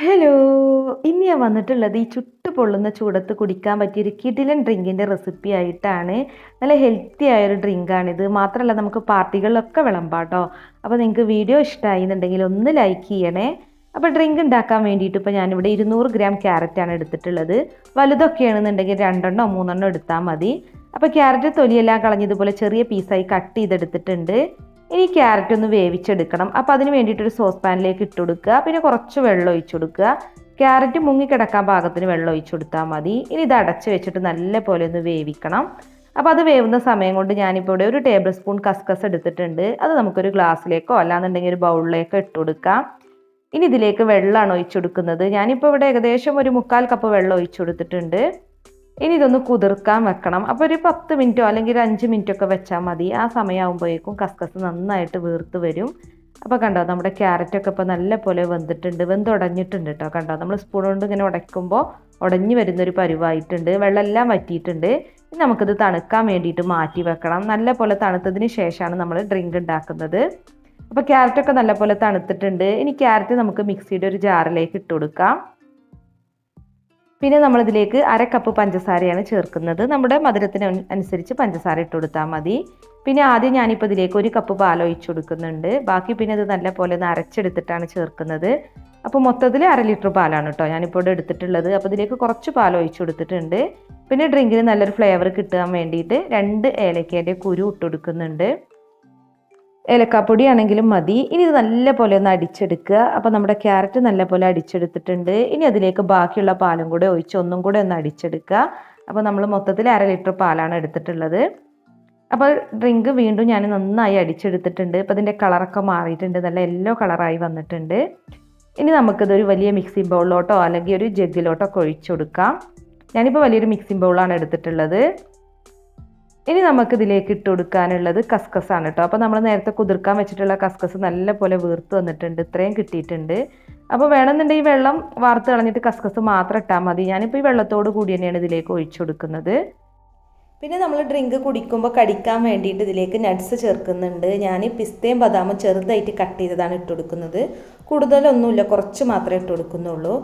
Hello! ഇന്ന് ഞാൻ വന്നിട്ടുള്ളത് ഈ ചുട്ട് പൊള്ളുന്ന ചൂടത്ത് കുടിക്കാൻ പറ്റിയൊരു കിടിലൻ ഡ്രിങ്കിൻ്റെ റെസിപ്പി ആയിട്ടാണ്. നല്ല ഹെൽത്തി ആയൊരു ഡ്രിങ്കാണിത്. മാത്രമല്ല നമുക്ക് പാർട്ടികളിലൊക്കെ വിളമ്പാം ട്ടോ. അപ്പോൾ നിങ്ങൾക്ക് വീഡിയോ ഇഷ്ടമായി എന്നുണ്ടെങ്കിൽ ഒന്ന് ലൈക്ക് ചെയ്യണേ. അപ്പോൾ ഡ്രിങ്ക് ഉണ്ടാക്കാൻ വേണ്ടിയിട്ട് ഇപ്പോൾ ഞാനിവിടെ 200 ഗ്രാം ക്യാരറ്റാണ് എടുത്തിട്ടുള്ളത്. വലുതൊക്കെയാണെന്നുണ്ടെങ്കിൽ 2 3 എടുത്താൽ മതി. അപ്പോൾ ക്യാരറ്റ് തൊലിയെല്ലാം കളഞ്ഞ് ഇതുപോലെ ചെറിയ പീസായി കട്ട് ചെയ്തെടുത്തിട്ടുണ്ട്. ഇനി ക്യാരറ്റ് ഒന്ന് വേവിച്ചെടുക്കണം. അപ്പോൾ അതിന് വേണ്ടിയിട്ടൊരു സോസ് പാനിലേക്ക് ഇട്ട് കൊടുക്കുക. പിന്നെ കുറച്ച് വെള്ളം ഒഴിച്ചു കൊടുക്കുക. ക്യാരറ്റ് മുങ്ങിക്കിടക്കാൻ പാകത്തിന് വെള്ളം ഒഴിച്ചു കൊടുത്താൽ മതി. ഇനി ഇത് അടച്ച് വെച്ചിട്ട് നല്ല പോലെ ഒന്ന് വേവിക്കണം. അപ്പോൾ അത് വേവുന്ന സമയം കൊണ്ട് ഞാനിപ്പോൾ ഇവിടെ 1 ടേബിൾ സ്പൂൺ കസ്കസ് എടുത്തിട്ടുണ്ട്. അത് നമുക്കൊരു ഗ്ലാസ്സിലേക്കോ അല്ലാന്നുണ്ടെങ്കിൽ ഒരു ബൗളിലേക്കോ ഇട്ട് കൊടുക്കാം. ഇനി ഇതിലേക്ക് വെള്ളമാണ് ഒഴിച്ചു കൊടുക്കുന്നത്. ഞാനിപ്പോൾ ഇവിടെ ഏകദേശം ഒരു 1/4 കപ്പ് വെള്ളം ഒഴിച്ചു കൊടുത്തിട്ടുണ്ട്. ഇനി ഇതൊന്ന് കുതിർക്കാൻ വെക്കണം. അപ്പോൾ ഒരു 10 മിനിറ്റോ അല്ലെങ്കിൽ ഒരു 5 മിനിറ്റോ ഒക്കെ വെച്ചാൽ മതി. ആ സമയമാകുമ്പോഴേക്കും കസ്കസ് നന്നായിട്ട് വീർത്ത് വരും. അപ്പോൾ കണ്ടോ നമ്മുടെ ക്യാരറ്റൊക്കെ ഇപ്പോൾ നല്ല പോലെ വെന്തിട്ടുണ്ട്, വെന്തുടഞ്ഞിട്ടുണ്ട് കേട്ടോ. കണ്ടോ നമ്മൾ സ്പൂൺ കൊണ്ട് ഇങ്ങനെ ഉടയ്ക്കുമ്പോൾ ഉടഞ്ഞു വരുന്നൊരു പരുവായിട്ടുണ്ട്. വെള്ളമെല്ലാം വറ്റിയിട്ടുണ്ട്. ഇനി നമുക്കിത് തണുക്കാൻ വേണ്ടിയിട്ട് മാറ്റി വെക്കണം. നല്ല പോലെ തണുത്തതിന് ശേഷമാണ് നമ്മൾ ഡ്രിങ്ക് ഉണ്ടാക്കുന്നത്. അപ്പോൾ ക്യാരറ്റൊക്കെ നല്ല പോലെ തണുത്തിട്ടുണ്ട്. ഇനി ക്യാരറ്റ് നമുക്ക് മിക്സിയുടെ ഒരു ജാറിലേക്ക് ഇട്ട് കൊടുക്കാം. പിന്നെ നമ്മളിതിലേക്ക് 1/2 കപ്പ് പഞ്ചസാരയാണ് ചേർക്കുന്നത്. നമ്മുടെ മധുരത്തിന് അനുസരിച്ച് പഞ്ചസാര ഇട്ട് കൊടുത്താൽ മതി. പിന്നെ ആദ്യം ഞാനിപ്പോൾ ഇതിലേക്ക് 1 കപ്പ് പാൽ ഒഴിച്ചു കൊടുക്കുന്നുണ്ട്. ബാക്കി പിന്നെ ഇത് നല്ല പോലെ ഒന്ന് അരച്ചെടുത്തിട്ടാണ് ചേർക്കുന്നത്. അപ്പോൾ മൊത്തത്തിൽ 1/2 ലിറ്റർ പാലാണ് കേട്ടോ ഞാനിപ്പോൾ ഇവിടെ എടുത്തിട്ടുള്ളത്. അപ്പോൾ ഇതിലേക്ക് കുറച്ച് പാൽ ഒഴിച്ചു കൊടുത്തിട്ടുണ്ട്. പിന്നെ ഡ്രിങ്കിന് നല്ലൊരു ഫ്ലേവർ കിട്ടാൻ വേണ്ടിയിട്ട് 2 ഏലക്കേൻ്റെ കുരു ഇട്ട് കൊടുക്കുന്നുണ്ട്. ഏലക്കാപ്പൊടി ആണെങ്കിലും മതി. ഇനി ഇത് നല്ല പോലെ ഒന്ന് അടിച്ചെടുക്കുക. അപ്പോൾ നമ്മുടെ ക്യാരറ്റ് നല്ല പോലെ അടിച്ചെടുത്തിട്ടുണ്ട്. ഇനി അതിലേക്ക് ബാക്കിയുള്ള പാലും കൂടെ ഒഴിച്ച് ഒന്നും കൂടെ ഒന്ന് അടിച്ചെടുക്കുക. അപ്പോൾ നമ്മൾ മൊത്തത്തിൽ 1/2 ലിറ്റർ പാലാണ് എടുത്തിട്ടുള്ളത്. അപ്പോൾ ഡ്രിങ്ക് വീണ്ടും ഞാൻ നന്നായി അടിച്ചെടുത്തിട്ടുണ്ട്. അപ്പോൾ ഇതിൻ്റെ കളറൊക്കെ മാറിയിട്ടുണ്ട്, നല്ല യെല്ലോ കളറായി വന്നിട്ടുണ്ട്. ഇനി നമുക്കിതൊരു വലിയ മിക്സിംഗ് ബൗളിലോട്ടോ അല്ലെങ്കിൽ ഒരു ജഗ്ഗിലോട്ടോ ഒക്കെ ഒഴിച്ചു കൊടുക്കാം. ഞാനിപ്പോൾ വലിയൊരു മിക്സിംഗ് ബൗളാണ് എടുത്തിട്ടുള്ളത്. ഇനി നമുക്കിതിലേക്ക് ഇട്ട് കൊടുക്കാനുള്ളത് കസ്കസാണ് കേട്ടോ. അപ്പോൾ നമ്മൾ നേരത്തെ കുതിർക്കാൻ വെച്ചിട്ടുള്ള കസ്കസ് നല്ല പോലെ വീർത്ത് വന്നിട്ടുണ്ട്, ഇത്രയും കിട്ടിയിട്ടുണ്ട്. അപ്പോൾ വേണമെന്നുണ്ടെങ്കിൽ ഈ വെള്ളം വാർത്ത് കളഞ്ഞിട്ട് കസ്കസ് മാത്രം ഇട്ടാൽ മതി. ഞാനിപ്പോൾ ഈ വെള്ളത്തോട് കൂടി തന്നെയാണ് ഇതിലേക്ക് ഒഴിച്ചു കൊടുക്കുന്നത്. പിന്നെ നമ്മൾ ഡ്രിങ്ക് കുടിക്കുമ്പോൾ കടിക്കാൻ വേണ്ടിയിട്ട് ഇതിലേക്ക് നട്ട്സ് ചേർക്കുന്നുണ്ട്. ഞാൻ പിസ്തയും ബദാമും ചെറുതായിട്ട് കട്ട് ചെയ്തതാണ് ഇട്ട് കൊടുക്കുന്നത്. കൂടുതലൊന്നുമില്ല, കുറച്ച് മാത്രമേ ഇട്ട് കൊടുക്കുന്നുള്ളൂ.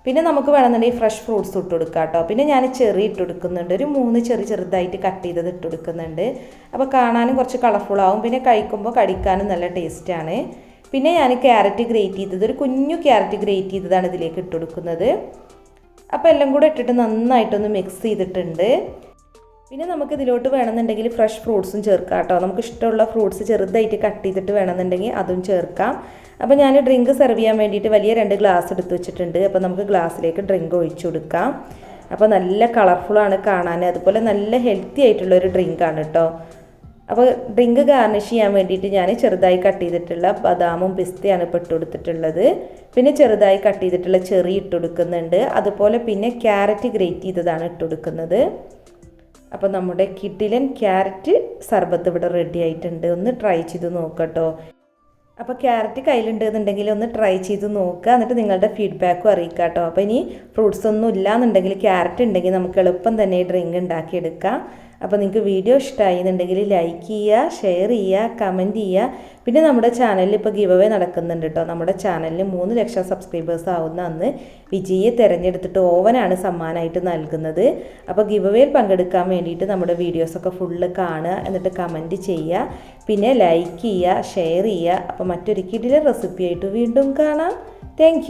പിന്നെ നമുക്ക് വേണമെന്നുണ്ടെങ്കിൽ ഫ്രഷ് ഫ്രൂട്ട്സ് ഇട്ട് കൊടുക്കാം കേട്ടോ. പിന്നെ ഞാൻ ചെറി ഇട്ട് കൊടുക്കുന്നുണ്ട്. ഒരു 3 ചെറി ചെറുതായിട്ട് കട്ട് ചെയ്തത് ഇട്ട് കൊടുക്കുന്നുണ്ട്. അപ്പോൾ കാണാനും കുറച്ച് കളർഫുള്ളാവും, പിന്നെ കഴിക്കുമ്പോൾ കടിക്കാനും നല്ല ടേസ്റ്റാണ്. പിന്നെ ഞാൻ ക്യാരറ്റ് ഗ്രേറ്റ് ചെയ്തത്, ഒരു കുഞ്ഞു ക്യാരറ്റ് ഗ്രേറ്റ് ചെയ്തതാണ് ഇതിലേക്ക് ഇട്ട് കൊടുക്കുന്നത്. അപ്പോൾ എല്ലാം കൂടെ ഇട്ടിട്ട് നന്നായിട്ടൊന്ന് മിക്സ് ചെയ്തിട്ടുണ്ട്. പിന്നെ നമുക്ക് ഇതിലോട്ട് വേണമെന്നുണ്ടെങ്കിൽ ഫ്രഷ് ഫ്രൂട്ട്സും ചേർക്കാം കേട്ടോ. നമുക്ക് ഇഷ്ടമുള്ള ഫ്രൂട്ട്സ് ചെറുതായിട്ട് കട്ട് ചെയ്തിട്ട് വേണമെന്നുണ്ടെങ്കിൽ അതും ചേർക്കാം. അപ്പോൾ ഞാൻ ഡ്രിങ്ക് സെർവ് ചെയ്യാൻ വേണ്ടിയിട്ട് വലിയ 2 ഗ്ലാസ് എടുത്ത് വെച്ചിട്ടുണ്ട്. അപ്പോൾ നമുക്ക് ഗ്ലാസ്സിലേക്ക് ഡ്രിങ്ക് ഒഴിച്ചു കൊടുക്കാം. അപ്പോൾ നല്ല കളർഫുള്ളാണ് കാണാൻ, അതുപോലെ നല്ല ഹെൽത്തി ആയിട്ടുള്ളൊരു ഡ്രിങ്കാണ് കേട്ടോ. അപ്പോൾ ഡ്രിങ്ക് ഗാർണിഷ് ചെയ്യാൻ വേണ്ടിയിട്ട് ഞാൻ ചെറുതായി കട്ട് ചെയ്തിട്ടുള്ള ബദാമും പിസ്തയാണ് ഇപ്പോൾ ഇട്ട് കൊടുത്തിട്ടുള്ളത്. പിന്നെ ചെറുതായി കട്ട് ചെയ്തിട്ടുള്ള ചെറി ഇട്ട് കൊടുക്കുന്നുണ്ട്. അതുപോലെ പിന്നെ ക്യാരറ്റ് ഗ്രേറ്റ് ചെയ്തതാണ് ഇട്ട് കൊടുക്കുന്നത്. അപ്പോൾ നമ്മുടെ കിടിലൻ ക്യാരറ്റ് സർബത്ത് ഇവിടെ റെഡി ആയിട്ടുണ്ട്. ഒന്ന് ട്രൈ ചെയ്ത് നോക്കട്ടോ. അപ്പോൾ ക്യാരറ്റ് കയ്യിലുണ്ടെന്നുണ്ടെങ്കിൽ ഒന്ന് ട്രൈ ചെയ്ത് നോക്കുക, എന്നിട്ട് നിങ്ങളുടെ ഫീഡ്ബാക്കും അറിയിക്കുക കേട്ടോ. അപ്പോൾ ഇനി ഫ്രൂട്ട്സ് ഒന്നും ഇല്ലാന്നുണ്ടെങ്കിൽ ക്യാരറ്റ് ഉണ്ടെങ്കിൽ നമുക്ക് എളുപ്പം തന്നെ ഡ്രിങ്ക് ഉണ്ടാക്കിയെടുക്കാം. അപ്പോൾ നിങ്ങൾക്ക് വീഡിയോ ഇഷ്ടമായി എന്നുണ്ടെങ്കിൽ ലൈക്ക് ചെയ്യുക, ഷെയർ ചെയ്യുക, കമൻറ്റ് ചെയ്യുക. പിന്നെ നമ്മുടെ ചാനലിൽ ഇപ്പോൾ ഗിവ് അവേ നടക്കുന്നുണ്ട് കേട്ടോ. നമ്മുടെ ചാനലിൽ 3 ലക്ഷം സബ്സ്ക്രൈബേഴ്സ് ആവുന്ന അന്ന് വിജയിയെ തിരഞ്ഞെടുത്തിട്ട് ഓവനാണ് സമ്മാനമായിട്ട് നൽകുന്നത്. അപ്പോൾ ഗിവ് അവേയിൽ പങ്കെടുക്കാൻ വേണ്ടിയിട്ട് നമ്മുടെ വീഡിയോസൊക്കെ ഫുള്ള് കാണുക, എന്നിട്ട് കമൻറ്റ് ചെയ്യുക, പിന്നെ ലൈക്ക് ചെയ്യുക, ഷെയർ ചെയ്യുക. അപ്പോൾ മറ്റൊരു കിടിലൻ റെസിപ്പി ആയിട്ട് വീണ്ടും കാണാം. താങ്ക്